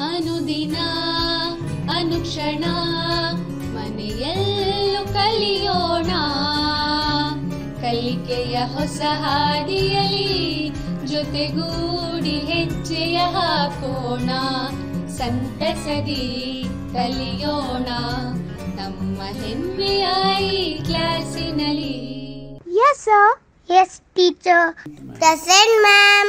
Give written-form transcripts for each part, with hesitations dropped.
ಅನುದಿನ ಅನುಕ್ಷಣ ಮನೆಯಲ್ಲೂ ಕಲಿಯೋಣ, ಕಲಿಕೆಯ ಹೊಸ ಹಾದಿಯಲಿ ಜೊತೆಗೂಡಿ ಹೆಜ್ಜೆಯ ಹಾಕೋಣ, ಸಂತಸದಿ ಕಲಿಯೋಣ ನಮ್ಮ ಹೆಮ್ಮೆಯ ಈ ಕ್ಲಾಸಿನಲ್ಲಿ. Yes sir. Yes teacher. Present ma'am.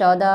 14,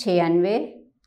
96।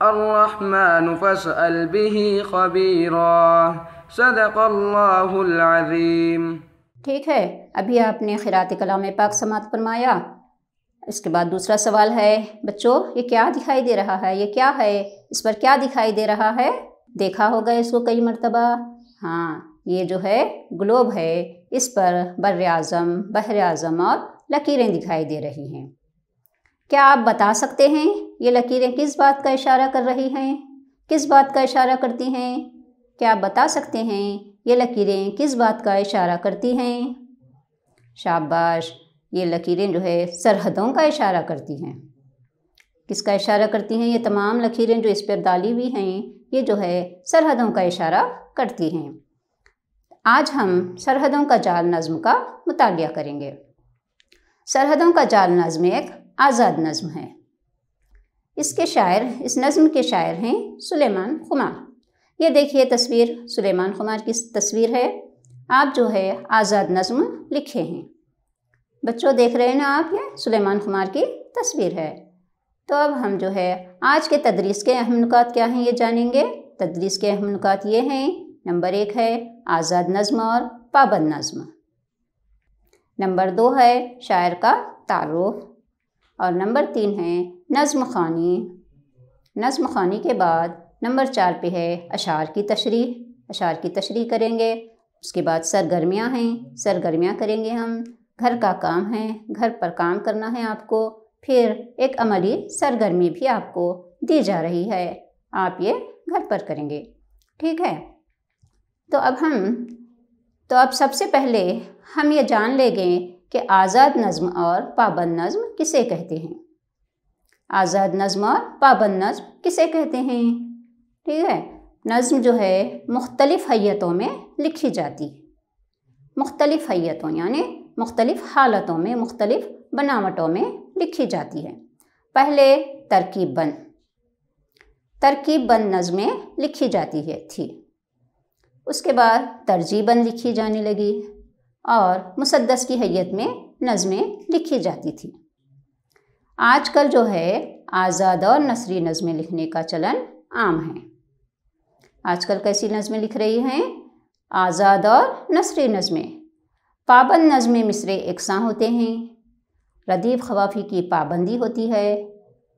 الرحمن فاسأل به خبيرا صدق اللہ العظیم۔ ٹھیک ہے، ابھی آپ نے قراءت کلام پاک سماعت فرمایا۔ اس کے بعد دوسرا سوال ہے بچوں، یہ کیا دکھائی دے رہا ہے؟ یہ کیا ہے؟ اس پر کیا دکھائی دے رہا ہے؟ دیکھا ہوگا اس کو کئی مرتبہ۔ ہاں، یہ جو ہے گلوب ہے، اس پر بر اعظم، بحر اعظم اور لکیریں دکھائی دے رہی ہیں۔ کیا آپ بتا سکتے ہیں یہ لکیریں کس بات کا اشارہ کر رہی ہیں؟ کس بات کا اشارہ کرتی ہیں؟ کیا آپ بتا سکتے ہیں یہ لکیریں کس بات کا اشارہ کرتی ہیں؟ شاباش، یہ لکیریں جو ہے سرحدوں کا اشارہ کرتی ہیں۔ کس کا اشارہ کرتی ہیں؟ یہ تمام لکیریں جو اس پر ڈالی ہوئی ہیں، یہ جو ہے سرحدوں کا اشارہ کرتی ہیں۔ آج ہم سرحدوں کا جال نظم کا مطالعہ کریں گے۔ سرحدوں کا جال نظم ایک آزاد نظم ہے۔ اس نظم کے شاعر ہیں سلیمان خمار۔ یہ دیکھیے تصویر، سلیمان خمار کی تصویر ہے۔ آپ جو ہے آزاد نظم لکھے ہیں۔ بچوں دیکھ رہے ہیں نا آپ، یہ سلیمان خمار کی تصویر ہے۔ تو اب ہم جو ہے آج کے تدریس کے اہم نکات کیا ہیں یہ جانیں گے۔ تدریس کے اہم نکات یہ ہیں، نمبر 1 ہے آزاد نظم اور پابند نظم، نمبر 2 ہے شاعر کا تعارف، اور نمبر 3 ہے نظم خوانی۔ نظم خوانی کے بعد نمبر 4 پہ ہے اشعار کی تشریح۔ اشعار کی تشریح کریں گے۔ اس کے بعد سرگرمیاں ہیں، سرگرمیاں کریں گے ہم۔ گھر کا کام ہے، گھر پر کام کرنا ہے آپ کو۔ پھر ایک عملی سرگرمی بھی آپ کو دی جا رہی ہے، آپ یہ گھر پر کریں گے، ٹھیک ہے۔ تو اب سب سے پہلے ہم یہ جان لیں گے کہ آزاد نظم اور پابند نظم کسے کہتے ہیں۔ آزاد نظم اور پابند نظم کسے کہتے ہیں؟ ٹھیک ہے، نظم جو ہے مختلف حیتوں میں لکھی جاتی ہے۔ مختلف حیتوں یعنی مختلف حالتوں میں، مختلف بناوٹوں میں لکھی جاتی ہے۔ پہلے ترکیب بند نظمیں لکھی جاتی تھی۔ اس کے بعد ترجیح بند لکھی جانے لگی اور مسدس کی حیت میں نظمیں لکھی جاتی تھی۔ آج کل جو ہے آزاد اور نثری نظمیں لکھنے کا چلن عام ہے۔ آج کل کیسی نظمیں لکھ رہی ہیں؟ آزاد اور نثری نظمیں۔ پابند نظمیں مصرے یکساں ہوتے ہیں، ردیف قوافی کی پابندی ہوتی ہے۔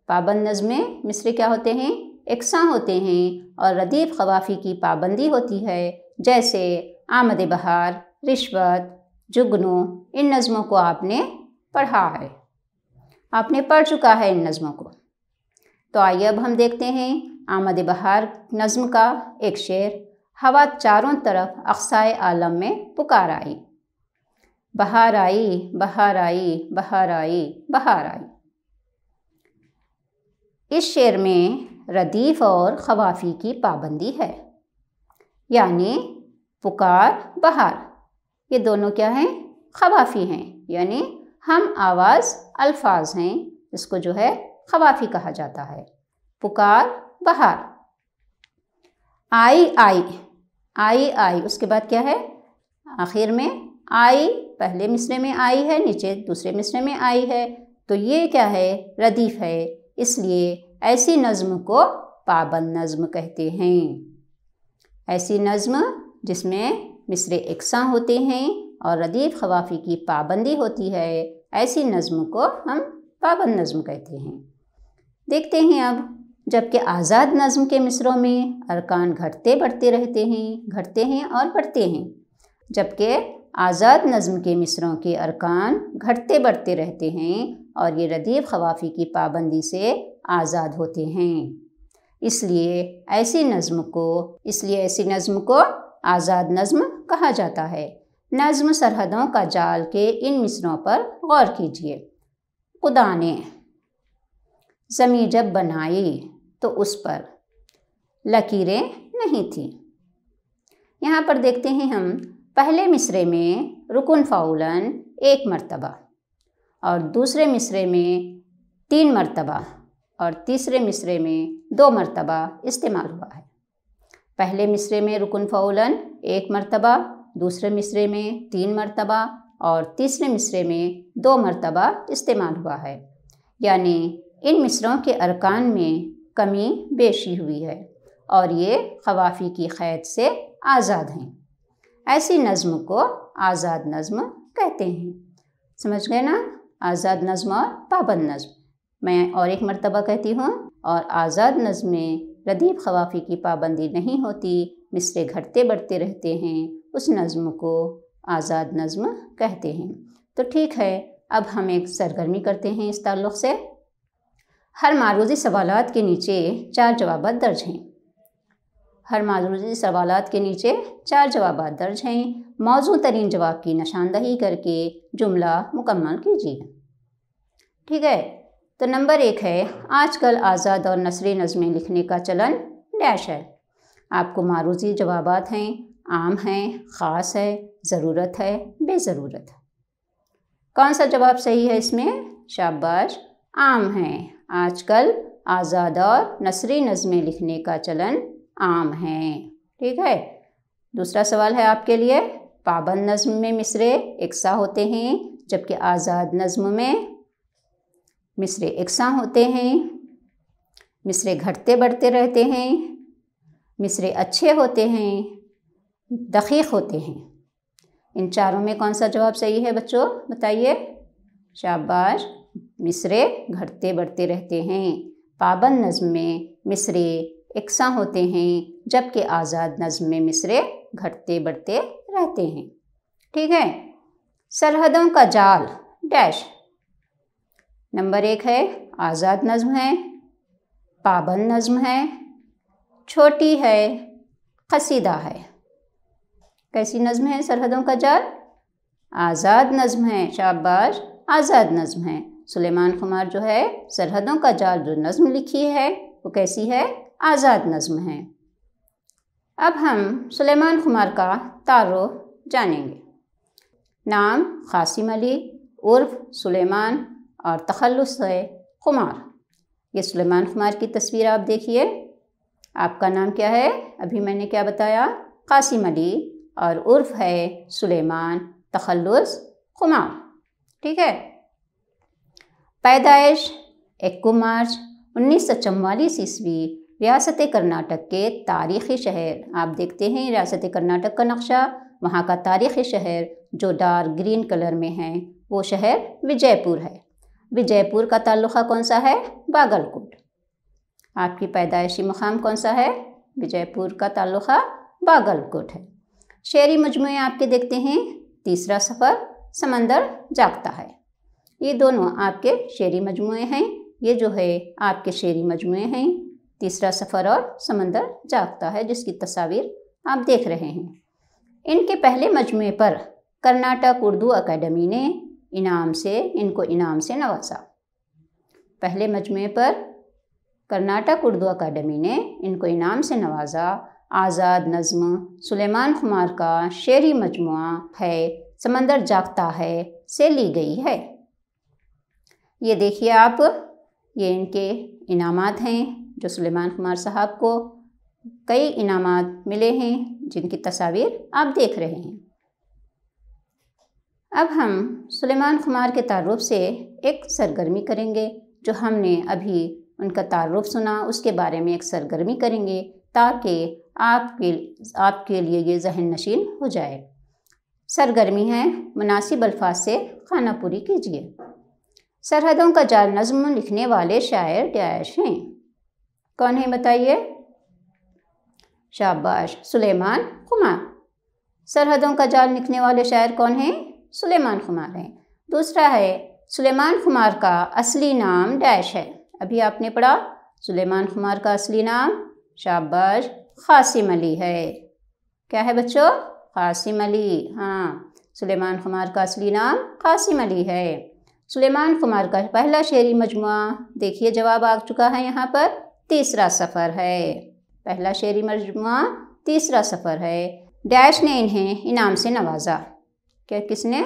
پابند نظمیں مصرے کیا ہوتے ہیں؟ یکساں ہوتے ہیں اور ردیف قوافی کی پابندی ہوتی ہے، جیسے آمد بہار، رشوت، جگنو۔ ان نظموں کو آپ نے پڑھا ہے، آپ نے پڑھ چکا ہے ان نظموں کو۔ تو آئیے اب ہم دیکھتے ہیں آمد بہار نظم کا ایک شعر۔ ہوا چاروں طرف اقصائے عالم میں پکار آئی، بہار آئی، بہار آئی، بہار آئی، بہار آئی۔ اس شعر میں ردیف اور قوافی کی پابندی ہے، یعنی پکار، بہار، یہ دونوں کیا ہیں؟ قوافی ہیں، یعنی ہم آواز الفاظ ہیں، اس کو جو ہے قوافی کہا جاتا ہے۔ پکار، بہار۔ آئی آئی، آئی آئی، اس کے بعد کیا ہے؟ آخر میں آئی، پہلے مصرے میں آئی ہے، نیچے دوسرے مصرے میں آئی ہے، تو یہ کیا ہے؟ ردیف ہے، اس لیے ایسی نظم کو پابند نظم کہتے ہیں۔ ایسی نظم جس میں مصرے یکساں ہوتے ہیں اور ردیف قوافی کی پابندی ہوتی ہے، ایسی نظم کو ہم پابند نظم کہتے ہیں۔ دیکھتے ہیں اب، جبکہ آزاد نظم کے مصروں میں ارکان گھٹتے بڑھتے رہتے ہیں، گھٹتے ہیں اور بڑھتے ہیں، جبکہ آزاد نظم کے مصروں کے ارکان گھٹتے بڑھتے رہتے ہیں اور یہ ردیف قوافی کی پابندی سے آزاد ہوتے ہیں۔ اس لیے ایسی نظم کو آزاد نظم کہا جاتا ہے۔ نظم سرحدوں کا جال کے ان مصروں پر غور کیجیے۔ خدا نے زمیں جب بنائی تو اس پر لکیریں نہیں تھیں۔ یہاں پر دیکھتے ہیں ہم، پہلے مصرے میں رکن فعولن 1 مرتبہ، اور دوسرے مصرے میں 3 مرتبہ، اور تیسرے مصرے میں 2 مرتبہ استعمال ہوا ہے۔ پہلے مصرے میں رکن فعولن 1 مرتبہ، دوسرے مصرے میں 3 مرتبہ اور تیسرے مصرے میں 2 مرتبہ استعمال ہوا ہے، یعنی ان مصروں کے ارکان میں کمی بیشی ہوئی ہے اور یہ قوافی کی قید سے آزاد ہیں۔ ایسی نظم کو آزاد نظم کہتے ہیں۔ سمجھ گئے نا؟ آزاد نظم اور پابند نظم۔ میں اور ایک مرتبہ کہتی ہوں، اور آزاد نظم میں ردیف قوافی کی پابندی نہیں ہوتی، مصرے گھٹتے بڑھتے رہتے ہیں، اس نظم کو آزاد نظم کہتے ہیں۔ تو ٹھیک ہے، اب ہم ایک سرگرمی کرتے ہیں اس تعلق سے۔ ہر معروضی سوالات کے نیچے 4 جوابات درج ہیں۔ ہر معروضی سوالات کے نیچے 4 جوابات درج ہیں۔ موزوں ترین جواب کی نشاندہی کر کے جملہ مکمل کیجیے۔ ٹھیک ہے، تو نمبر 1 ہے، آج کل آزاد اور نثری نظمیں لکھنے کا چلن ڈیش ہے۔ آپ کو معروضی جوابات ہیں، عام ہیں، خاص ہے، ضرورت ہے، بے ضرورت ہے۔ کون سا جواب صحیح ہے اس میں؟ شاباش، عام ہے۔ آج کل آزاد اور نثری نظمیں لکھنے کا چلن عام ہے۔ ٹھیک ہے، دوسرا سوال ہے آپ کے لیے، پابند نظم میں مصرے یکساں ہوتے ہیں جبکہ آزاد نظم میں مصرے یکساں ہوتے ہیں، مصرے گھٹتے بڑھتے رہتے ہیں، مصرے اچھے ہوتے ہیں، دقیق ہوتے ہیں۔ ان چاروں میں کون سا جواب صحیح ہے بچوں؟ بتائیے۔ شاباش، مصرے گھٹتے بڑھتے رہتے ہیں۔ پابند نظم میں مصرے یکساں ہوتے ہیں جبکہ آزاد نظم میں مصرے گھٹتے بڑھتے رہتے ہیں۔ ٹھیک ہے، سرحدوں کا جال ڈیش۔ نمبر 1 ہے، آزاد نظم ہے، پابند نظم ہے، چھوٹی ہے، قصیدہ ہے۔ کیسی نظم ہے سرحدوں کا جال؟ آزاد نظم ہے۔ شاباش، آزاد نظم ہے۔ سلیمان خمار جو ہے سرحدوں کا جال جو نظم لکھی ہے وہ کیسی ہے؟ آزاد نظم ہے۔ اب ہم سلیمان خمار کا تعارف جانیں گے۔ نام قاسم علی عرف سلیمان اور تخلص ہے خمار۔ یہ سلیمان خمار کی تصویر آپ دیکھیے۔ آپ کا نام کیا ہے؟ ابھی میں نے کیا بتایا؟ قاسم علی، اور عرف ہے سلیمان، تخلص خمار۔ ٹھیک ہے، پیدائش 1 مارچ 1944 عیسوی، ریاست کرناٹک کے تاریخی شہر، آپ دیکھتے ہیں ریاست کرناٹک کا نقشہ، وہاں کا تاریخی شہر جو ڈارک گرین کلر میں ہے وہ شہر وجے پور ہے۔ وجے پور کا تعلقہ کون سا ہے؟ باگل کوٹ۔ آپ کی پیدائشی مقام کون سا ہے؟ وجے پور کا تعلقہ باگل کوٹ ہے۔ شعری مجموعے آپ کے دیکھتے ہیں، تیسرا سفر، سمندر جاگتا ہے۔ یہ دونوں آپ کے شعری مجموعے ہیں، یہ جو ہے آپ کے شعری مجموعے ہیں، تیسرا سفر اور سمندر جاگتا ہے، جس کی تصاویر آپ دیکھ رہے ہیں۔ ان کے پہلے مجموعے پر کرناٹک اردو اکیڈمی نے ان کو انعام سے نوازا۔ پہلے مجموعے پر کرناٹک اردو اکیڈمی نے ان کو انعام سے نوازا۔ آزاد نظم سلیمان خمار کا شعری مجموعہ ہے سمندر جاگتا ہے سے لی گئی ہے۔ یہ دیکھیے آپ، یہ ان کے انعامات ہیں جو سلیمان خمار صاحب کو کئی انعامات ملے ہیں، جن کی تصاویر آپ دیکھ رہے ہیں۔ اب ہم سلیمان خمار کے تعارف سے ایک سرگرمی کریں گے، جو ہم نے ابھی ان کا تعارف سنا اس کے بارے میں ایک سرگرمی کریں گے تاکہ آپ کے لیے یہ ذہن نشین ہو جائے۔ سرگرمی ہے، مناسب الفاظ سے خانہ پوری کیجیے۔ سرحدوں کا جال نظم لکھنے والے شاعر ڈیش ہیں؟ کون ہیں بتائیے؟ شاباش، سلیمان خمار۔ سرحدوں کا جال لکھنے والے شاعر کون ہیں؟ سلیمان خمار ہیں۔ دوسرا ہے، سلیمان خمار کا اصلی نام ڈیش ہے؟ ابھی آپ نے پڑھا سلیمان خمار کا اصلی نام، شاباش، قاسم علی ہے۔ کیا ہے بچوں؟ قاسم علی۔ ہاں، سلیمان خمار کا اصلی نام قاسم علی ہے۔ سلیمان خمار کا پہلا شعری مجموعہ، دیکھیے جواب آ چکا ہے یہاں پر، تیسرا سفر ہے۔ پہلا شعری مجموعہ تیسرا سفر ہے۔ ڈیش نے انہیں انعام سے نوازا۔ کیا کس نے؟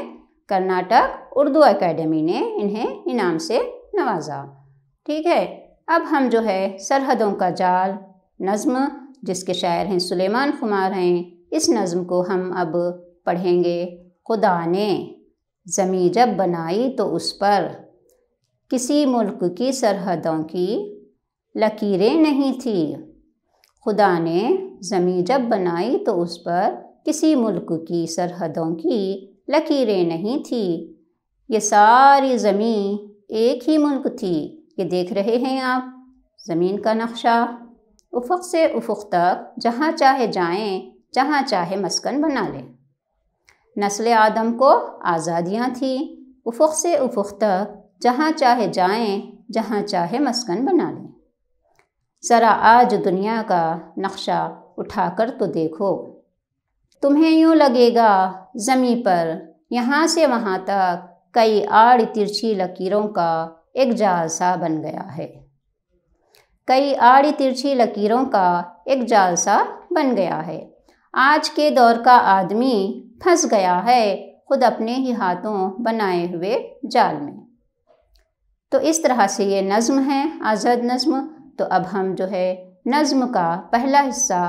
کرناٹک اردو اکیڈمی نے انہیں انعام سے نوازا۔ ٹھیک ہے، اب ہم جو ہے سرحدوں کا جال نظم، جس کے شاعر ہیں سلیمان خمار ہیں، اس نظم کو ہم اب پڑھیں گے۔ خدا نے زمیں جب بنائی تو اس پر کسی ملک کی سرحدوں کی لکیریں نہیں تھیں۔ خدا نے زمین جب بنائی تو اس پر کسی ملک کی سرحدوں کی لکیریں نہیں تھیں۔ یہ ساری زمین ایک ہی ملک تھی۔ یہ دیکھ رہے ہیں آپ زمین کا نقشہ، افق سے افق تک جہاں چاہے جائیں، جہاں چاہے مسکن بنا لیں۔ نسل آدم کو آزادیاں تھیں، افق سے افق تک جہاں چاہے جائیں، جہاں چاہے مسکن بنا لیں۔ ذرا آج دنیا کا نقشہ اٹھا کر تو دیکھو، تمہیں یوں لگے گا زمیں پر یہاں سے وہاں تک کئی آڑ ترچھی لکیروں کا ایک جال سا بن گیا ہے۔ کئی آڑ ترچھی لکیروں کا ایک جال سا بن گیا ہے۔ آج کے دور کا آدمی پھنس گیا ہے خود اپنے ہی ہاتھوں بنائے ہوئے جال میں۔ تو اس طرح سے یہ نظم ہے، آزاد نظم۔ تو اب ہم جو ہے نظم کا پہلا حصہ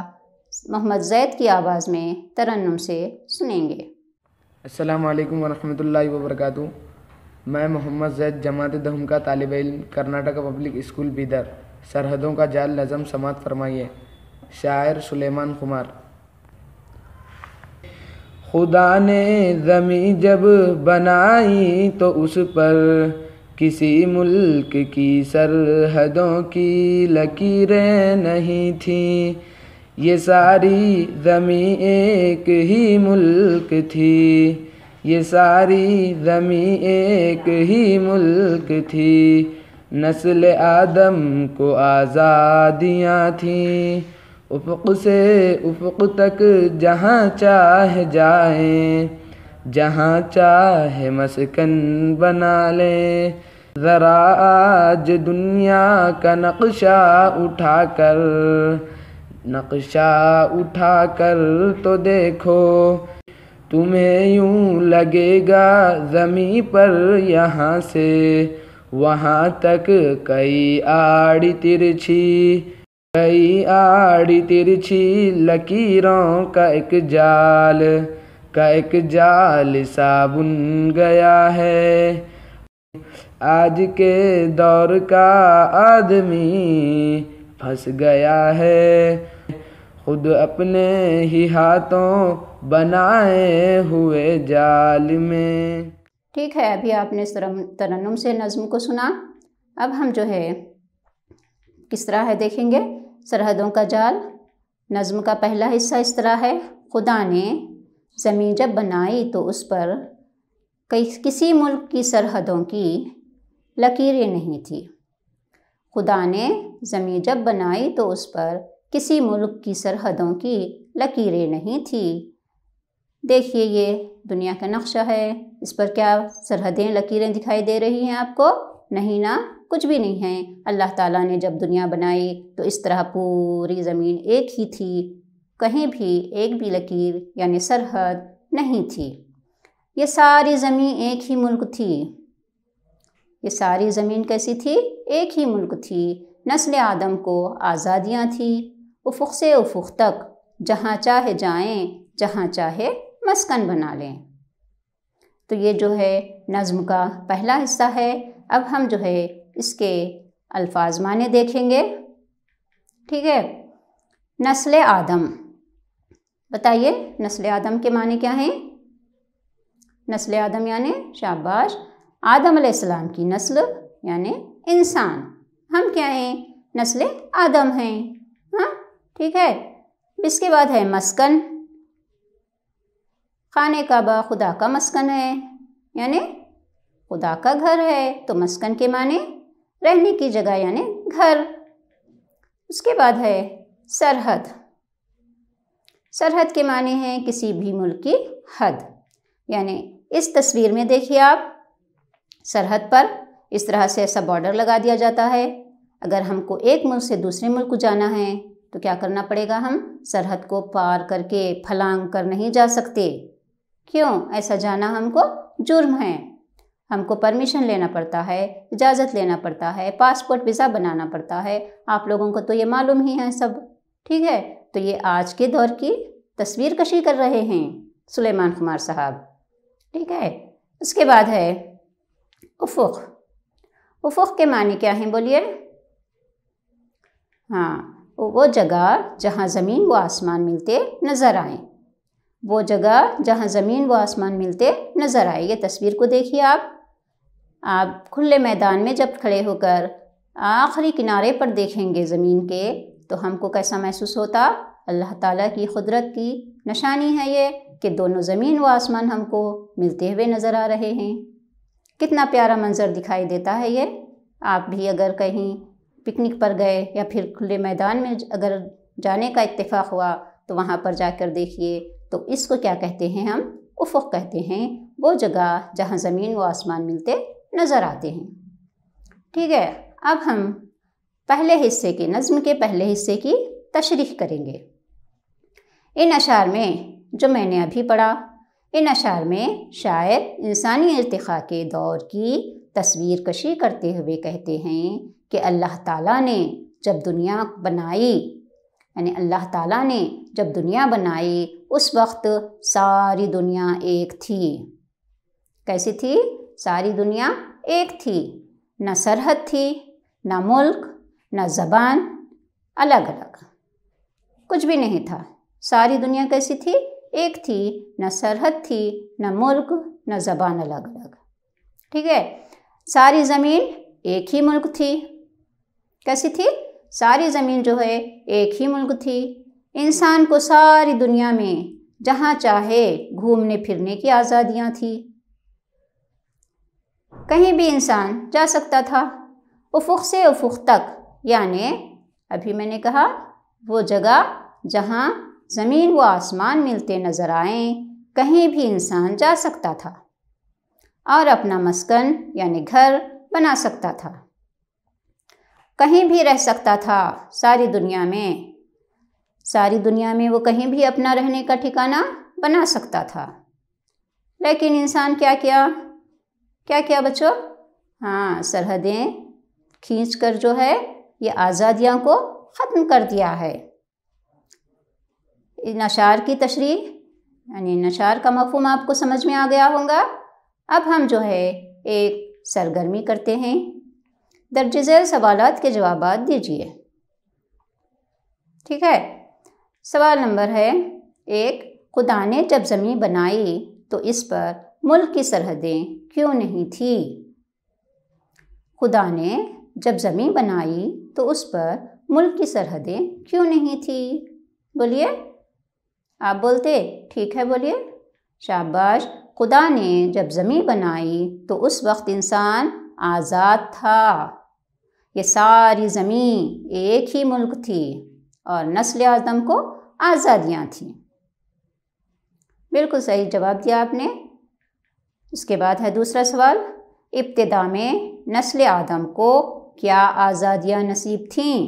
محمد زید کی آواز میں ترنم سے سنیں گے۔ السلام علیکم ورحمۃ اللہ وبرکاتہ۔ میں محمد زید جماعت دہم کا طالب علم، کرناٹک پبلک اسکول بیدر۔ سرحدوں کا جال نظم سماعت فرمائیے۔ شاعر سلیمان خمار۔ خدا نے زمیں جب بنائی تو اس پر کسی ملک کی سرحدوں کی لکیریں نہیں تھیں۔ یہ ساری زمیں ایک ہی ملک تھی، یہ ساری زمیں ایک ہی ملک تھی۔ نسل آدم کو آزادیاں تھیں، افق سے افق تک جہاں چاہے جائیں، جہاں چاہے مسکن بنا لیں۔ ذرا آج دنیا کا نقشہ اٹھا کر تو دیکھو، تمہیں یوں لگے گا زمیں پر یہاں سے وہاں تک کئی آڑی ترچھی لکیروں کا ایک جال سا بن گیا ہے۔ آج کے دور کا آدمی پھنس گیا ہے خود اپنے ہی ہاتھوں بنائے ہوئے جال میں۔ ٹھیک ہے، ابھی آپ نے ترنم سے نظم کو سنا۔ اب ہم جو ہے کس طرح ہے دیکھیں گے۔ سرحدوں کا جال نظم کا پہلا حصہ اس طرح ہے۔ خدا نے زمین جب بنائی تو اس پر کسی ملک کی سرحدوں کی لکیریں نہیں تھیں۔ خدا نے زمین جب بنائی تو اس پر کسی ملک کی سرحدوں کی لکیریں نہیں تھیں۔ دیکھیے یہ دنیا کا نقشہ ہے، اس پر کیا سرحدیں لکیریں دکھائی دے رہی ہیں آپ کو؟ نہیں نا، کچھ بھی نہیں ہے۔ اللہ تعالیٰ نے جب دنیا بنائی تو اس طرح پوری زمین ایک ہی تھی، کہیں بھی ایک بھی لکیر یعنی سرحد نہیں تھی۔ یہ ساری زمین ایک ہی ملک تھی۔ یہ ساری زمین کیسی تھی؟ ایک ہی ملک تھی۔ نسل آدم کو آزادیاں تھیں، افق سے افق تک جہاں چاہے جائیں، جہاں چاہے مسکن بنا لیں۔ تو یہ جو ہے نظم کا پہلا حصہ ہے۔ اب ہم جو ہے اس کے الفاظ معنی دیکھیں گے۔ ٹھیک ہے، نسل آدم، بتائیے نسل آدم کے معنی کیا ہیں؟ نسل آدم یعنی شاباش، آدم علیہ السلام کی نسل یعنی انسان۔ ہم کیا ہیں؟ نسل آدم ہیں۔ ہاں ٹھیک ہے، اس کے بعد ہے مسکن۔ خانہ کعبہ خدا کا مسکن ہے، یعنی خدا کا گھر ہے، تو مسکن کے معنی رہنے کی جگہ یعنی گھر۔ اس کے بعد ہے سرحد۔ سرحد کے معنی ہیں کسی بھی ملک کی حد، یعنی اس تصویر میں دیکھیے آپ، سرحد پر اس طرح سے ایسا بارڈر لگا دیا جاتا ہے۔ اگر ہم کو ایک ملک سے دوسرے ملک کو جانا ہے تو کیا کرنا پڑے گا؟ ہم سرحد کو پار کر کے پھلانگ کر نہیں جا سکتے۔ کیوں؟ ایسا جانا ہم کو جرم ہے، ہم کو پرمیشن لینا پڑتا ہے، اجازت لینا پڑتا ہے، پاسپورٹ ویزا بنانا پڑتا ہے۔ آپ لوگوں کو تو یہ معلوم ہی ہے سب، ٹھیک ہے؟ تو یہ آج کے دور کی تصویر کشی کر رہے ہیں سلیمان خمار صاحب، ٹھیک ہے؟ اس کے بعد ہے افق۔ افق کے معنی کیا ہیں بولیے؟ ہاں، وہ جگہ جہاں زمین و آسمان ملتے نظر آئیں، وہ جگہ جہاں زمین و آسمان ملتے نظر آئے۔ یہ تصویر کو دیکھیے آپ کھلے میدان میں جب کھڑے ہو کر آخری کنارے پر دیکھیں گے زمین کے، تو ہم کو کیسا محسوس ہوتا؟ اللہ تعالیٰ کی قدرت کی نشانی ہے یہ کہ دونوں زمین و آسمان ہم کو ملتے ہوئے نظر آ رہے ہیں۔ کتنا پیارا منظر دکھائی دیتا ہے یہ۔ آپ بھی اگر کہیں پکنک پر گئے یا پھر کھلے میدان میں اگر جانے کا اتفاق ہوا تو وہاں پر جا کر دیکھیے، تو اس کو کیا کہتے ہیں ہم؟ افق کہتے ہیں، وہ جگہ جہاں زمین و آسمان ملتے نظر آتے ہیں۔ ٹھیک ہے، اب ہم پہلے حصے کی نظم کے پہلے حصے کی تشریح کریں گے۔ ان اشعار میں جو میں نے ابھی پڑھا، ان اشعار میں شاعر انسانی ارتقاء کے دور کی تصویر کشی کرتے ہوئے کہتے ہیں کہ اللہ تعالیٰ نے جب دنیا بنائی، یعنی اللہ تعالیٰ نے جب دنیا بنائی اس وقت ساری دنیا ایک تھی۔ کیسی تھی؟ ساری دنیا ایک تھی، نہ سرحد تھی، نہ ملک، نہ زبان، الگ الگ کچھ بھی نہیں تھا۔ ساری دنیا کیسی تھی؟ ایک تھی، نہ سرحد تھی، نہ ملک، نہ زبان الگ الگ۔ ٹھیک ہے، ساری زمین ایک ہی ملک تھی۔ کیسی تھی؟ ساری زمین جو ہے ایک ہی ملک تھی۔ انسان کو ساری دنیا میں جہاں چاہے گھومنے پھرنے کی آزادیاں تھیں، کہیں بھی انسان جا سکتا تھا، افق سے افق تک، یعنی ابھی میں نے کہا وہ جگہ جہاں زمین و آسمان ملتے نظر آئیں، کہیں بھی انسان جا سکتا تھا اور اپنا مسکن یعنی گھر بنا سکتا تھا، کہیں بھی رہ سکتا تھا ساری دنیا میں۔ ساری دنیا میں وہ کہیں بھی اپنا رہنے کا ٹھکانہ بنا سکتا تھا۔ لیکن انسان کیا کیا بچوں؟ ہاں، سرحدیں کھینچ کر جو ہے یہ آزادیاں کو ختم کر دیا ہے۔ ان اشعار کی تشریح یعنی ان اشعار کا مفہوم آپ کو سمجھ میں آ گیا ہوگا۔ اب ہم جو ہے ایک سرگرمی کرتے ہیں، درج ذیل سوالات کے جوابات دیجیے۔ ٹھیک ہے، سوال نمبر ہے 1، خدا نے جب زمین بنائی تو اس پر ملک کی سرحدیں کیوں نہیں تھی؟ خدا نے جب زمین بنائی تو اس پر ملک کی سرحدیں کیوں نہیں تھی؟ بولیے، آپ بولتے؟ ٹھیک ہے، بولیے، شاباش۔ خدا نے جب زمین بنائی تو اس وقت انسان آزاد تھا، یہ ساری زمین ایک ہی ملک تھی اور نسل آدم کو آزادیاں تھیں۔ بالکل صحیح جواب دیا آپ نے۔ اس کے بعد ہے دوسرا سوال، ابتدا میں نسل آدم کو کیا آزادیاں نصیب تھیں؟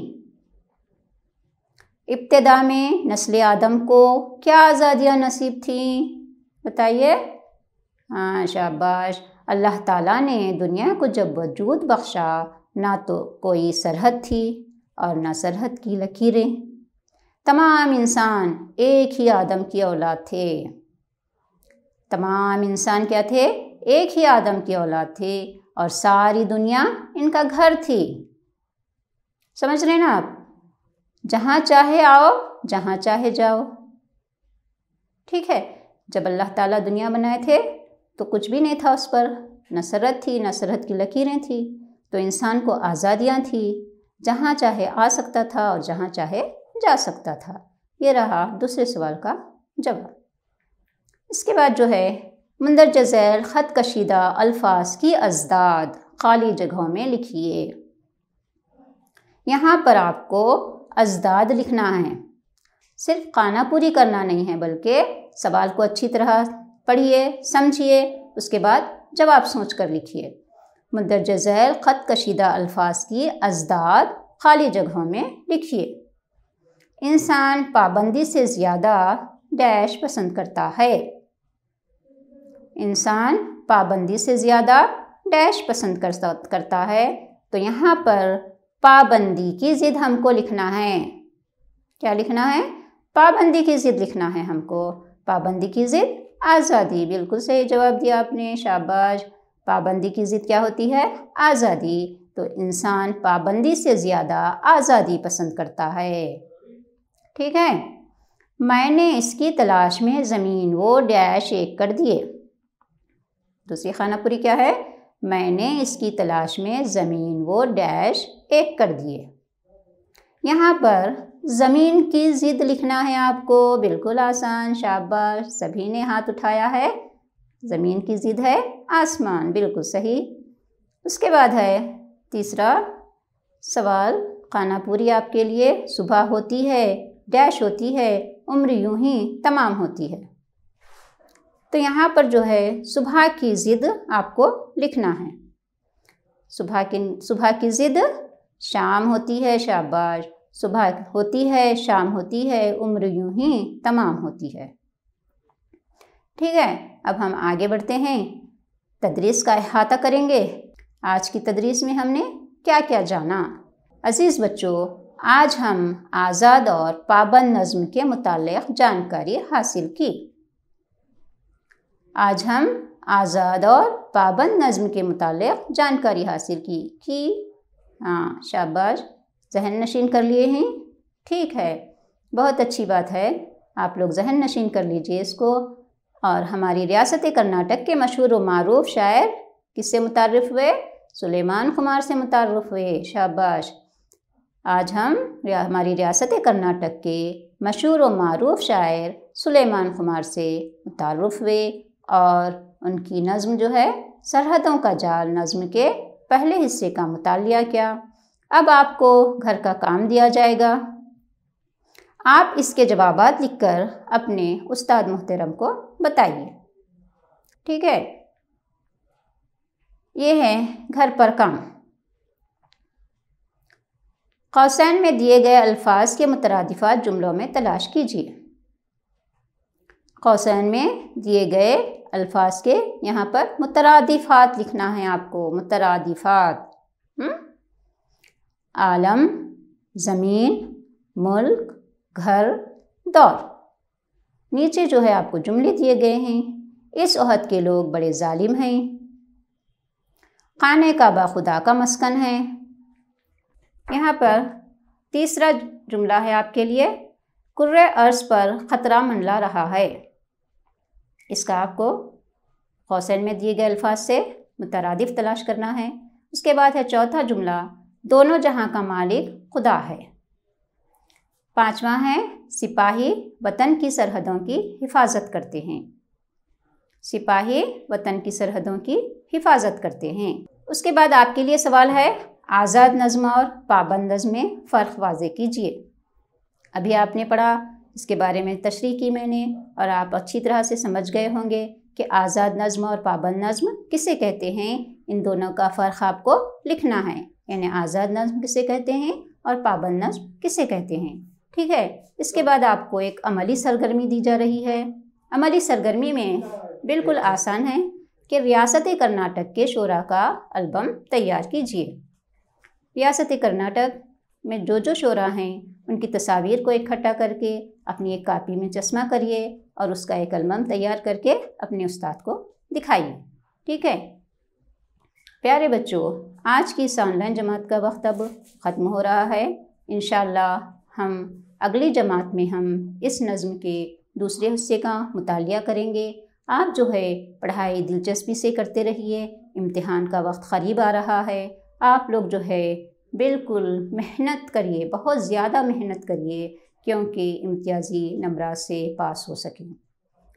ابتدا میں نسل آدم کو کیا آزادیاں نصیب تھیں؟ بتائیے۔ ہاں، شاباش۔ اللہ تعالیٰ نے دنیا کو جب وجود بخشا، نہ تو کوئی سرحد تھی اور نہ سرحد کی لکیریں، تمام انسان ایک ہی آدم کی اولاد تھے۔ تمام انسان کیا تھے؟ ایک ہی آدم کی اولاد تھے اور ساری دنیا ان کا گھر تھی۔ سمجھ رہے نا آپ؟ جہاں چاہے آؤ، جہاں چاہے جاؤ۔ ٹھیک ہے، جب اللہ تعالیٰ دنیا بنائے تھے تو کچھ بھی نہیں تھا اس پر، نہ سرحد تھی، نہ سرحد کی لکیریں تھیں، تو انسان کو آزادیاں تھیں، جہاں چاہے آ سکتا تھا اور جہاں چاہے جا سکتا تھا۔ یہ رہا دوسرے سوال کا جواب۔ اس کے بعد جو ہے مندرجہ ذیل خط کشیدہ الفاظ کی ازداد خالی جگہوں میں لکھیے۔ یہاں پر آپ کو ازداد لکھنا ہے، صرف خانہ پوری کرنا نہیں ہے، بلکہ سوال کو اچھی طرح پڑھیے، سمجھیے، اس کے بعد جواب سوچ کر لکھیے۔ مندرجہ ذیل خط کشیدہ الفاظ کی ازداد خالی جگہوں میں لکھیے۔ انسان پابندی سے زیادہ ڈیش پسند کرتا ہے۔ انسان پابندی سے زیادہ ڈیش پسند کرتا ہے، تو یہاں پر پابندی کی ضد ہم کو لکھنا ہے۔ کیا لکھنا ہے؟ پابندی کی ضد لکھنا ہے ہم کو۔ پابندی کی ضد آزادی۔ بالکل صحیح جواب دیا آپ نے، شاباش۔ پابندی کی ضد کیا ہوتی ہے؟ آزادی۔ تو انسان پابندی سے زیادہ آزادی پسند کرتا ہے۔ ٹھیک ہے، میں نے اس کی تلاش میں زمین وہ ڈیش ایک کر دیے۔ دوسری خانہ پوری کیا ہے؟ میں نے اس کی تلاش میں زمین وہ ڈیش ایک کر دیے۔ یہاں پر زمین کی ضد لکھنا ہے آپ کو، بالکل آسان، شاباش، سبھی نے ہاتھ اٹھایا ہے۔ زمین کی ضد ہے آسمان، بالکل صحیح۔ اس کے بعد ہے تیسرا سوال، خانہ پوری آپ کے لیے، صبح ہوتی ہے، ڈیش ہوتی ہے، عمر یوں ہی تمام ہوتی ہے۔ تو یہاں پر جو ہے صبح کی ضد آپ کو لکھنا ہے۔ صبح کی ضد شام ہوتی ہے، شاباش، صبح ہوتی ہے، شام ہوتی ہے، عمر یوں ہی تمام ہوتی ہے۔ ٹھیک ہے، اب ہم آگے بڑھتے ہیں، تدریس کا احاطہ کریں گے۔ آج کی تدریس میں ہم نے کیا کیا جانا؟ عزیز بچوں، آج ہم آزاد اور پابند نظم کے متعلق جانکاری حاصل کی۔ آج ہم آزاد اور پابند نظم کے متعلق جانکاری حاصل کی۔ ہاں، شاباش، ذہن نشین کر لیے ہیں؟ ٹھیک ہے، بہت اچھی بات ہے، آپ لوگ ذہن نشین کر لیجئے اس کو۔ اور ہماری ریاست کرناٹک کے مشہور و معروف شاعر کس سے متعارف ہوئے؟ سلیمان خمار سے متعارف ہوئے، شاباش۔ آج ہم ہماری ریاست کرناٹک کے مشہور و معروف شاعر سلیمان خمار سے متعارف ہوئے، اور ان کی نظم جو ہے سرحدوں کا جال نظم کے پہلے حصے کا مطالعہ کیا۔ اب آپ کو گھر کا کام دیا جائے گا، آپ اس کے جوابات لکھ کر اپنے استاد محترم کو بتائیے۔ ٹھیک ہے، یہ ہے گھر پر کام۔ قوسین میں دیے گئے الفاظ کے مترادفات جملوں میں تلاش کیجیے۔ قوسین میں دیے گئے الفاظ کے یہاں پر مترادفات لکھنا ہے آپ کو، مترادفات۔ عالم، زمین، ملک، گھر، دور۔ نیچے جو ہے آپ کو جملے دیے گئے ہیں۔ اس عہد کے لوگ بڑے ظالم ہیں۔ خانہ کعبہ خدا کا مسکن ہے۔ یہاں پر تیسرا جملہ ہے آپ کے لیے، کرۂ ارض پر خطرہ منڈلا رہا ہے۔ اس کا آپ کو قوسین میں دیے گئے الفاظ سے مترادف تلاش کرنا ہے۔ اس کے بعد ہے چوتھا جملہ، دونوں جہاں کا مالک خدا ہے۔ پانچواں ہے، سپاہی وطن کی سرحدوں کی حفاظت کرتے ہیں۔ سپاہی وطن کی سرحدوں کی حفاظت کرتے ہیں۔ اس کے بعد آپ کے لیے سوال ہے، آزاد نظم اور پابند نظم میں فرق واضح کیجیے۔ ابھی آپ نے پڑھا، اس کے بارے میں تشریح کی میں نے، اور آپ اچھی طرح سے سمجھ گئے ہوں گے کہ آزاد نظم اور پابند نظم کسے کہتے ہیں۔ ان دونوں کا فرق آپ کو لکھنا ہے، یعنی آزاد نظم کسے کہتے ہیں اور پابند نظم کسے کہتے ہیں۔ ٹھیک ہے، اس کے بعد آپ کو ایک عملی سرگرمی دی جا رہی ہے۔ عملی سرگرمی میں بالکل آسان ہے کہ ریاست کرناٹک کے شعراء کا البم تیار کیجیے۔ ریاست کرناٹک میں جو شعراء ہیں ان کی تصاویر کو اکٹھا کر کے اپنی ایک کاپی میں چسمہ کریے اور اس کا ایک البم تیار کر کے اپنے استاد کو دکھائیے۔ ٹھیک ہے پیارے بچوں، آج کی اس آن لائن جماعت کا وقت اب ختم ہو رہا ہے۔ انشاءاللہ ہم اگلی جماعت میں ہم اس نظم کے دوسرے حصے کا مطالعہ کریں گے۔ آپ جو ہے پڑھائی دلچسپی سے کرتے رہیے، امتحان کا وقت قریب آ رہا ہے۔ آپ لوگ جو ہے بالکل محنت کریے، بہت زیادہ محنت کریے، کیونکہ امتیازی نمبرات سے پاس ہو سکیں۔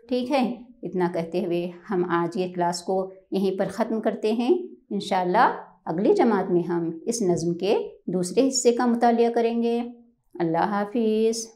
ٹھیک ہے، اتنا کہتے ہوئے ہم آج یہ کلاس کو یہیں پر ختم کرتے ہیں۔ انشاءاللہ اگلی جماعت میں ہم اس نظم کے دوسرے حصے کا مطالعہ کریں گے۔ اللہ حافظ۔